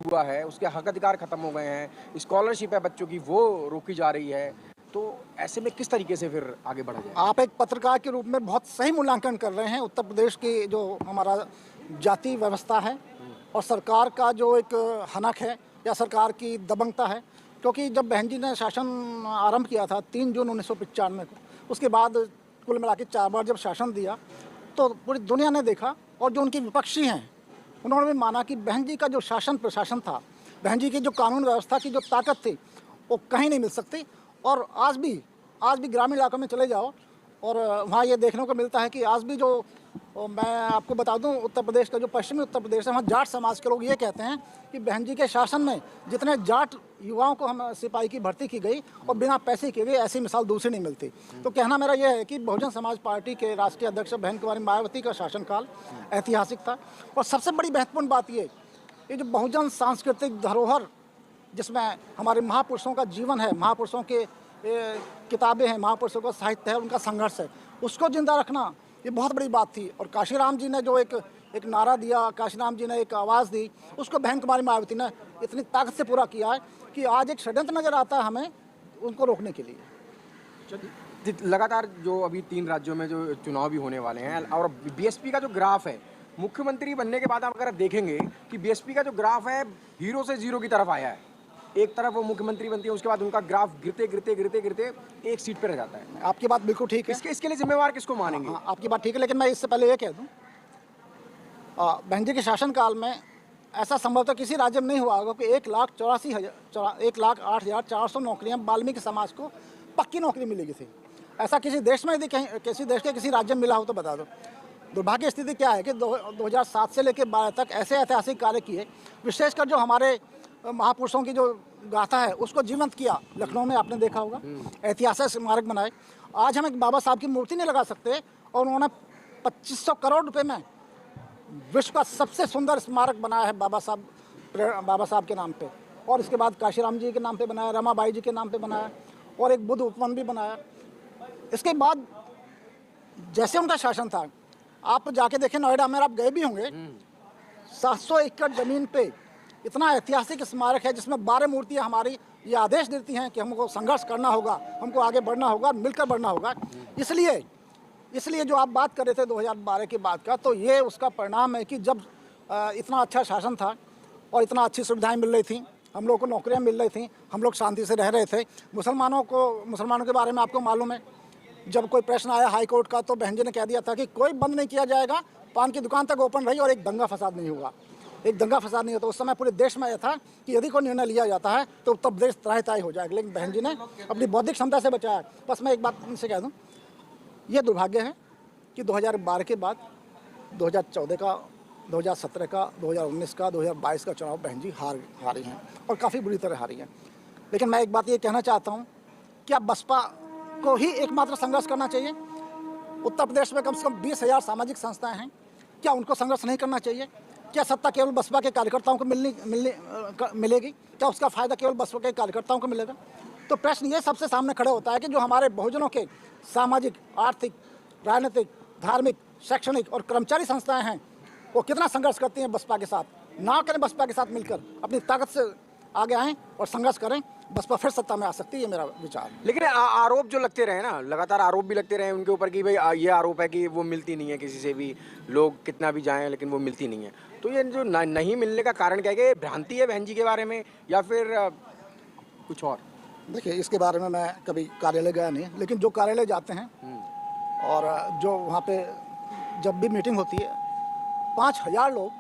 हुआ है, उसके हक अधिकार खत्म हो गए हैं, स्कॉलरशिप है बच्चों की वो रोकी जा रही है, तो ऐसे में किस तरीके से फिर आगे बढ़ा जाए? आप एक पत्रकार के रूप में बहुत सही मूल्यांकन कर रहे हैं उत्तर प्रदेश की जो हमारा जाति व्यवस्था है और सरकार का जो एक हनक है या सरकार की दबंगता है। क्योंकि जब बहन जी ने शासन आरंभ किया था 3 जून 1995 को, उसके बाद कुल मिला के 4 बार जब शासन दिया तो पूरी दुनिया ने देखा और जो उनके विपक्षी हैं उन्होंने भी माना कि बहन जी का जो शासन प्रशासन था, बहन जी की जो कानून व्यवस्था की जो ताकत थी वो कहीं नहीं मिल सकती। और आज भी ग्रामीण इलाकों में चले जाओ और वहाँ ये देखने को मिलता है कि आज भी जो मैं आपको बता दूं उत्तर प्रदेश का जो पश्चिमी उत्तर प्रदेश है वहाँ जाट समाज के लोग ये कहते हैं कि बहन जी के शासन में जितने जाट युवाओं को हम सिपाही की भर्ती की गई और बिना पैसे की गई, ऐसी मिसाल दूसरी नहीं मिलती। तो कहना मेरा यह है कि बहुजन समाज पार्टी के राष्ट्रीय अध्यक्ष बहन कुमारी मायावती का शासनकाल ऐतिहासिक था। और सबसे बड़ी महत्वपूर्ण बात ये जो बहुजन सांस्कृतिक धरोहर जिसमें हमारे महापुरुषों का जीवन है, महापुरुषों के किताबें हैं, महापुरुषों का साहित्य है, उनका संघर्ष है, उसको जिंदा रखना ये बहुत बड़ी बात थी। और काशीराम जी ने जो एक नारा दिया, काशीराम जी ने एक आवाज़ दी, उसको बहन कुमारी मायावती ने इतनी ताकत से पूरा किया है कि आज एक षड्यंत्र नज़र आता है हमें उनको रोकने के लिए। लगातार जो अभी 3 राज्यों में जो चुनाव भी होने वाले हैं और बीएसपी का जो ग्राफ है, मुख्यमंत्री बनने के बाद आप अगर देखेंगे कि बीएसपी का जो ग्राफ है हीरो से जीरो की तरफ आया है। एक तरफ वो मुख्यमंत्री बनती है, उसके बाद उनका ग्राफ गिरते एक सीट पे रह जाता है। आपकी बात बिल्कुल ठीक है। इसके लिए जिम्मेवार किसको मानेंगे? हाँ, आपकी बात ठीक है, लेकिन मैं इससे पहले ये कह दूं बहन जी के शासनकाल में ऐसा संभवतः किसी राज्य में नहीं हुआ होगा कि 1,08,400 नौकरियां वाल्मीकि समाज को पक्की नौकरी मिलेगी थी। ऐसा किसी देश में यदि कहीं किसी देश के किसी राज्य में मिला हो तो बता दो। दुर्भाग्य स्थिति क्या है कि 2007 से लेकर 12 तक ऐसे ऐतिहासिक कार्य किए, विशेषकर जो हमारे महापुरुषों की जो गाथा है उसको जीवंत किया। लखनऊ में आपने देखा होगा ऐतिहासिक स्मारक बनाए। आज हम एक बाबा साहब की मूर्ति नहीं लगा सकते और उन्होंने 2500 करोड़ रुपए में विश्व का सबसे सुंदर स्मारक बनाया है बाबा साहब के नाम पे। और इसके बाद काशीराम जी के नाम पे बनाया, रमाबाई जी के नाम पे बनाया और एक बुद्ध उपवन भी बनाया। इसके बाद जैसे उनका शासन था, आप जाके देखें नोएडा में, आप गए भी होंगे, 700 एकड़ जमीन पे इतना ऐतिहासिक स्मारक है जिसमें 12 मूर्तियां हमारी ये आदेश देती हैं कि हमको संघर्ष करना होगा, हमको आगे बढ़ना होगा, मिलकर बढ़ना होगा। इसलिए जो आप बात कर रहे थे 2012 के बाद का, तो ये उसका परिणाम है कि जब इतना अच्छा शासन था और इतना अच्छी सुविधाएं मिल रही थी, हम लोग को नौकरियां मिल रही थी, हम लोग शांति से रह रहे थे। मुसलमानों के बारे में आपको मालूम है, जब कोई प्रश्न आया हाई कोर्ट का तो बहन जी ने कह दिया था कि कोई बंद नहीं किया जाएगा, पान की दुकान तक ओपन रही और एक दंगा फसाद नहीं होगा। उस समय पूरे देश में यह था कि यदि कोई निर्णय लिया जाता है तो उत्तर प्रदेश त्राहि हो जाएगा, लेकिन बहन जी ने अपनी बौद्धिक क्षमता से बचाया। बस मैं एक बात इनसे कह दूं, ये दुर्भाग्य है कि 2012 के बाद 2014 का, 2017 का, 2019 का, 2022 का चुनाव बहन जी हारी हैं और काफ़ी बुरी तरह हारी हैं। लेकिन मैं एक बात ये कहना चाहता हूँ, क्या बसपा को ही एकमात्र संघर्ष करना चाहिए? उत्तर प्रदेश में कम से कम 20,000 सामाजिक संस्थाएं हैं, क्या उनको संघर्ष नहीं करना चाहिए? क्या सत्ता केवल बसपा के कार्यकर्ताओं को मिलेगी? क्या उसका फायदा केवल बसपा के कार्यकर्ताओं को मिलेगा? तो प्रश्न ये सबसे सामने खड़े होता है कि जो हमारे बहुजनों के सामाजिक, आर्थिक, राजनीतिक, धार्मिक, शैक्षणिक और कर्मचारी संस्थाएं हैं, वो कितना संघर्ष करती हैं बसपा के साथ। ना करें बसपा के साथ मिलकर, अपनी ताकत से आगे आएँ और संघर्ष करें, बसपा फिर सत्ता में आ सकती है, ये मेरा विचार। लेकिन आरोप जो लगते रहे ना, लगातार आरोप भी लगते रहे उनके ऊपर कि भाई ये आरोप है कि वो मिलती नहीं है किसी से भी, लोग कितना भी जाएं लेकिन वो मिलती नहीं है। तो ये जो नहीं मिलने का कारण क्या है? कि भ्रांति है बहन जी के बारे में या फिर कुछ और? देखिए, इसके बारे में मैं कभी कार्यालय गया नहीं, लेकिन जो कार्यालय जाते हैं और जो वहाँ पे जब भी मीटिंग होती है, 5,000 लोग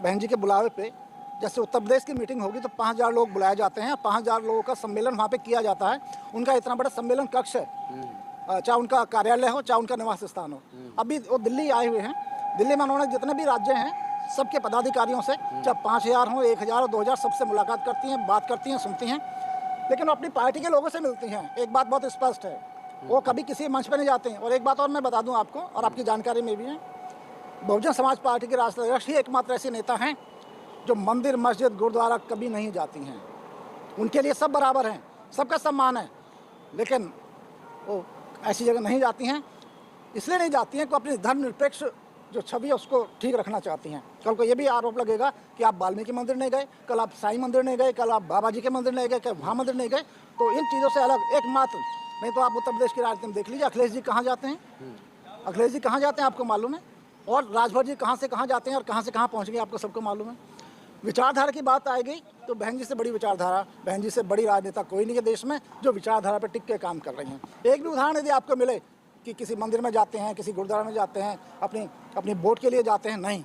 बहन जी के बुलावे पे, जैसे उत्तर प्रदेश की मीटिंग होगी तो 5,000 लोग बुलाए जाते हैं, 5,000 लोगों का सम्मेलन वहाँ पे किया जाता है। उनका इतना बड़ा सम्मेलन कक्ष है, चाहे उनका कार्यालय हो चाहे उनका निवास स्थान हो। अभी वो दिल्ली आए हुए हैं, दिल्ली में उन्होंने जितने भी राज्य हैं सबके पदाधिकारियों से, चाहे 5,000 हो, 1,000 हो, 2,000, सबसे मुलाकात करती हैं, बात करती हैं, सुनती हैं, लेकिन वो अपनी पार्टी के लोगों से मिलती हैं। एक बात बहुत स्पष्ट है, वो कभी किसी मंच पर नहीं जाते हैं। और एक बात और मैं बता दूं आपको, और आपकी जानकारी में भी है, बहुजन समाज पार्टी के राष्ट्रीय अध्यक्ष ही एकमात्र ऐसे नेता हैं जो मंदिर, मस्जिद, गुरुद्वारा कभी नहीं जाती हैं। उनके लिए सब बराबर हैं, सबका सम्मान है, लेकिन वो ऐसी जगह नहीं जाती हैं। इसलिए नहीं जाती हैं कि अपनी धर्मनिरपेक्ष जो छवि है उसको ठीक रखना चाहती हैं। कल को ये भी आरोप लगेगा कि आप वाल्मीकि मंदिर नहीं गए, कल आप साईं मंदिर नहीं गए, कल आप बाबा जी के मंदिर नहीं गए, कल वहाँ मंदिर नहीं गए। तो इन चीज़ों से अलग एकमात्र, नहीं तो आप उत्तर प्रदेश की राजनीति में देख लीजिए, अखिलेश जी कहाँ जाते हैं, अखिलेश जी कहाँ जाते हैं आपको मालूम है, और राजभर जी कहाँ से कहाँ जाते हैं और कहाँ से कहाँ पहुँच गए आपको सबको मालूम है। विचारधारा की बात आएगी तो बहन जी से बड़ी विचारधारा, बहन जी से बड़ी राजनेता कोई नहीं है देश में जो विचारधारा पर टिक के काम कर रही हैं। एक भी उदाहरण यदि आपको मिले कि किसी मंदिर में जाते हैं, किसी गुरुद्वारा में जाते हैं, अपनी वोट के लिए जाते हैं, नहीं,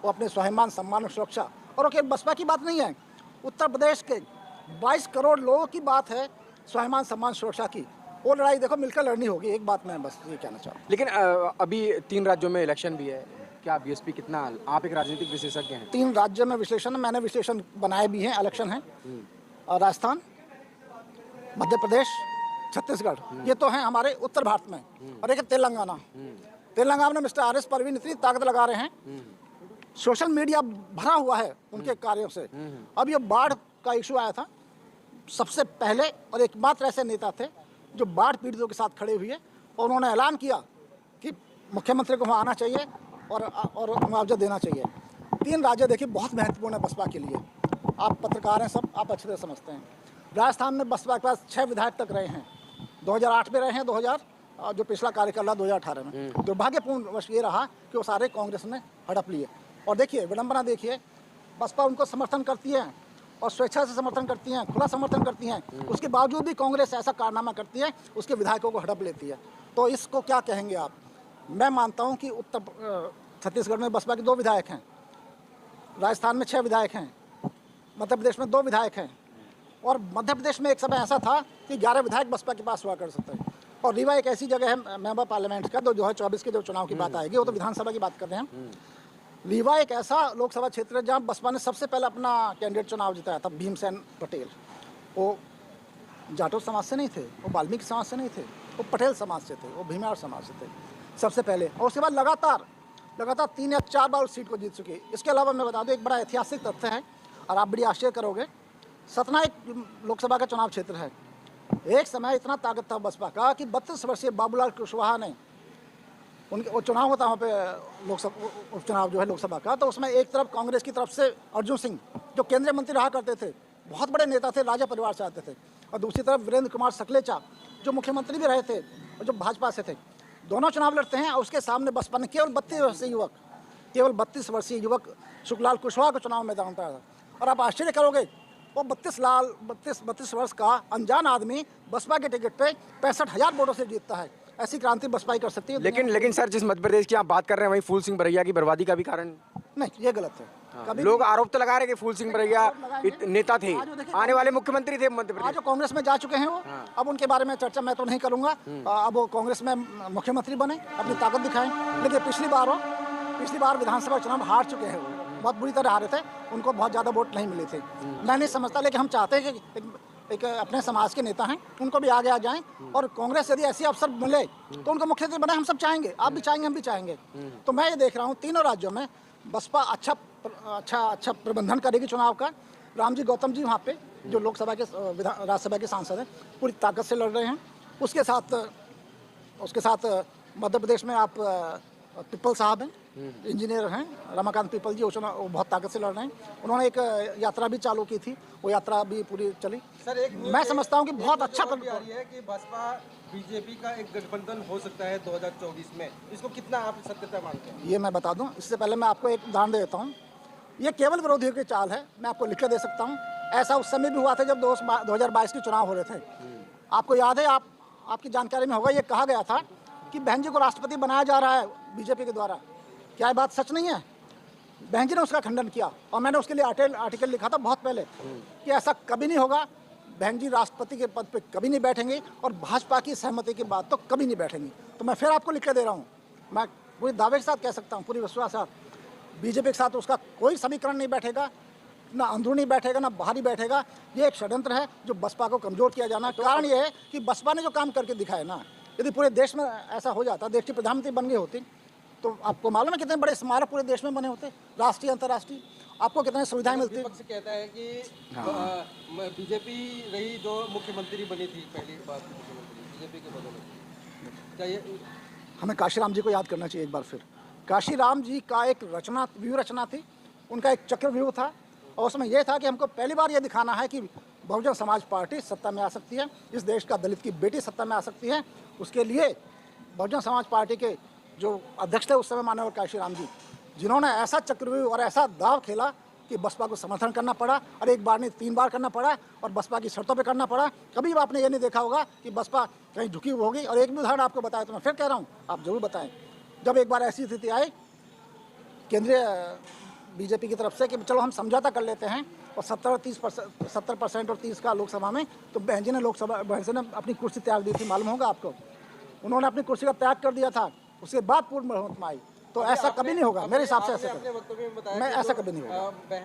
वो अपने स्वाभिमान, सम्मान और सुरक्षा। और केवल बसपा की बात नहीं है, उत्तर प्रदेश के 22 करोड़ लोगों की बात है स्वाभिमान, सम्मान, सुरक्षा की। वो लड़ाई देखो मिलकर लड़नी होगी। एक बात मैं बस ये कहना चाहूँ। लेकिन अभी 3 राज्यों में इलेक्शन भी है, क्या बीएसपी कितना, आप एक राजनीतिक विशेषज्ञ हैं? 3 राज्यों में विश्लेषण, मैंने विश्लेषण बनाए भी हैं, इलेक्शन है। और राजस्थान, मध्य प्रदेश, छत्तीसगढ़, ये तो हैं हमारे उत्तर भारत में। और एक है तेलंगाना। तेलंगाना में मिस्टर आर एस परवीन इतनी ताकत लगा रहे हैं, सोशल मीडिया भरा हुआ है उनके कार्यों से। अब ये बाढ़ का इशू आया था, सबसे पहले और एकमात्र ऐसे नेता थे जो बाढ़ पीड़ितों के साथ खड़े हुए और उन्होंने ऐलान किया कि मुख्यमंत्री को वहाँ आना चाहिए और मुआवजा देना चाहिए। 3 राज्य देखिए बहुत महत्वपूर्ण है बसपा के लिए। आप पत्रकार हैं सब, आप अच्छे से समझते हैं। राजस्थान में बसपा के पास 6 विधायक तक रहे हैं, 2008 में रहे हैं, 2000 जो पिछला कार्यकाल रहा 2018 में। दुर्भाग्यपूर्ण वश ये रहा कि वो सारे कांग्रेस ने हड़प लिए। और देखिए विडंबना देखिए, बसपा उनको समर्थन करती है और स्वेच्छा से समर्थन करती हैं, खुला समर्थन करती हैं, उसके बावजूद भी कांग्रेस ऐसा कारनामा करती है, उसके विधायकों को हड़प लेती है। तो इसको क्या कहेंगे आप? मैं मानता हूं कि छत्तीसगढ़ में बसपा के 2 विधायक हैं, राजस्थान में 6 विधायक हैं, मध्य प्रदेश में 2 विधायक हैं, और मध्य प्रदेश में एक समय ऐसा था कि 11 विधायक बसपा के पास हुआ कर सकते हैं। और रीवा एक ऐसी जगह है मेंबर पार्लियामेंट का, 2024 के जो चुनाव की बात आएगी, वो तो विधानसभा की बात कर रहे हैं। रीवा एक ऐसा लोकसभा क्षेत्र है जहाँ बसपा ने सबसे पहले अपना कैंडिडेट चुनाव जिताया था, भीमसेन पटेल। वो जाटो समाज से नहीं थे, वो वाल्मीकि समाज से नहीं थे, वो पटेल समाज से थे, वो भीमार समाज से थे सबसे पहले। और उसके बाद लगातार 3 या 4 बार उस सीट को जीत चुके। इसके अलावा मैं बता दूं एक बड़ा ऐतिहासिक तथ्य है और आप बड़ी आश्चर्य करोगे, सतना एक लोकसभा का चुनाव क्षेत्र है। एक समय इतना ताकत था बसपा का कि 32 वर्षीय बाबूलाल कुशवाहा ने, उनके वो चुनाव होता वहाँ पे लोकसभा उपचुनाव जो है लोकसभा का, तो उसमें एक तरफ कांग्रेस की तरफ से अर्जुन सिंह जो केंद्रीय मंत्री रहा करते थे, बहुत बड़े नेता थे, राजा परिवार से आते थे, और दूसरी तरफ वीरेंद्र कुमार सकलेचा जो मुख्यमंत्री भी रहे थे और जो भाजपा से थे। दोनों चुनाव लड़ते हैं और उसके सामने बसपा ने केवल 32 वर्षीय युवक सुखलाल कुशवाहा को चुनाव मैदान उतारा था। और आप आश्चर्य करोगे, वो 32 वर्ष का अनजान आदमी बसपा के टिकट पे 65,000 वोटों से जीतता है। ऐसी क्रांति बसपा ही कर सकती है। लेकिन सर जिस मध्य प्रदेश की आप बात कर रहे हैं वहीं फूल सिंह बरैया की बर्बादी का भी कारण नहीं, ये गलत है। कभी लोग आरोप तो लगा रहे हैं कि फूल सिंह बरैया नेता थे, आने वाले मुख्यमंत्री थे मध्य प्रदेश। आज जो कांग्रेस में जा चुके हैं वो, अब उनके बारे में चर्चा मैं तो नहीं करूंगा। अब वो कांग्रेस में मुख्यमंत्री बने, अपनी ताकत दिखाएं। लेकिन पिछली बार विधानसभा चुनाव हार चुके हैं, वो बहुत बुरी तरह हारे थे, उनको बहुत ज़्यादा वोट नहीं मिले थे। मैं नहीं समझता, लेकिन हम चाहते हैं कि एक अपने समाज के नेता हैं, उनको भी आगे आ जाएं, और कांग्रेस यदि ऐसी अवसर मिले तो उनको मुख्यमंत्री बनाए। हम सब चाहेंगे, आप भी चाहेंगे, हम भी चाहेंगे। तो मैं ये देख रहा हूँ तीनों राज्यों में बसपा अच्छा प्रबंधन करेगी चुनाव का। रामजी गौतम जी वहाँ पे जो लोकसभा के राज्यसभा के सांसद हैं, पूरी ताकत से लड़ रहे हैं। उसके साथ मध्य प्रदेश में आप पिप्पल साहब हैं, इंजीनियर हैं, रमाकांत पिप्पल जी, वो बहुत ताकत से लड़ रहे हैं। उन्होंने एक यात्रा भी चालू की थी, वो यात्रा भी पूरी चली। सर, मैं समझता हूँ कि बहुत अच्छा आ रही है कि बसपा बीजेपी का एक गठबंधन हो सकता है 2024 में, इसको कितना आप सत्यता मानते हैं? ये मैं बता दूं, इससे पहले मैं आपको एक उदाहरण दे देता हूँ। ये केवल विरोधियों की चाल है, मैं आपको लिख के दे सकता हूँ। ऐसा उस समय भी हुआ था जब 2022 के चुनाव हो रहे थे। आपको याद है, आपकी जानकारी में होगा, ये कहा गया था कि बहन जी को राष्ट्रपति बनाया जा रहा है बीजेपी के द्वारा। क्या ये बात सच नहीं है? बहन जी ने उसका खंडन किया और मैंने उसके लिए आर्टिकल लिखा था बहुत पहले कि ऐसा कभी नहीं होगा, बहन जी राष्ट्रपति के पद पे कभी नहीं बैठेंगे और भाजपा की सहमति के बाद तो कभी नहीं बैठेंगी। तो मैं फिर आपको लिख के दे रहा हूँ, मैं पूरी दावे के साथ कह सकता हूँ, पूरी विश्वास के साथ, बीजेपी के साथ उसका कोई समीकरण नहीं बैठेगा, ना अंदरूनी बैठेगा ना बाहरी बैठेगा। ये एक षड्यंत्र है जो बसपा को कमजोर किया जाना। कारण ये है कि बसपा ने जो काम करके दिखाया ना, यदि पूरे देश में ऐसा हो जाता, देश की प्रधानमंत्री बन गई होती, तो आपको मालूम है कितने बड़े स्मारक पूरे देश में बने होते, राष्ट्रीय अंतर्राष्ट्रीय, आपको कितनी सुविधाएं मिलती। विपक्ष कहता है कि बीजेपी रही जो मुख्यमंत्री बनी थी पहली बार, बीजेपी के बदले। क्या ये हमें काशीराम जी को याद करना चाहिए एक बार फिर। काशीराम जी का एक व्यू रचना थी, उनका एक चक्रव्यूह था, और उसमें यह था कि हमको पहली बार ये दिखाना है कि बहुजन समाज पार्टी सत्ता में आ सकती है, इस देश का दलित की बेटी सत्ता में आ सकती है। उसके लिए बहुजन समाज पार्टी के जो अध्यक्ष थे उस समय माननीय काशीराम जी, जिन्होंने ऐसा चक्रव्यूह और ऐसा दाव खेला कि बसपा को समर्थन करना पड़ा, और एक बार नहीं 3 बार करना पड़ा, और बसपा की शर्तों पे करना पड़ा। कभी भी आपने ये नहीं देखा होगा कि बसपा कहीं झुकी हुई होगी। और एक भी उदाहरण आपको बताया तो मैं फिर कह रहा हूँ, आप जरूर बताएं। जब एक बार ऐसी स्थिति आई केंद्रीय बीजेपी की तरफ से कि चलो हम समझौता कर लेते हैं, और 70% और 30 का लोकसभा में, तो बहन जी ने अपनी कुर्सी त्याग दी थी, मालूम होगा आपको। उन्होंने अपनी कुर्सी का त्याग कर दिया था, उसके बाद पूर्ण बहुमत में आई। तो ऐसा कभी नहीं होगा मेरे हिसाब से, ऐसा कभी नहीं होगा।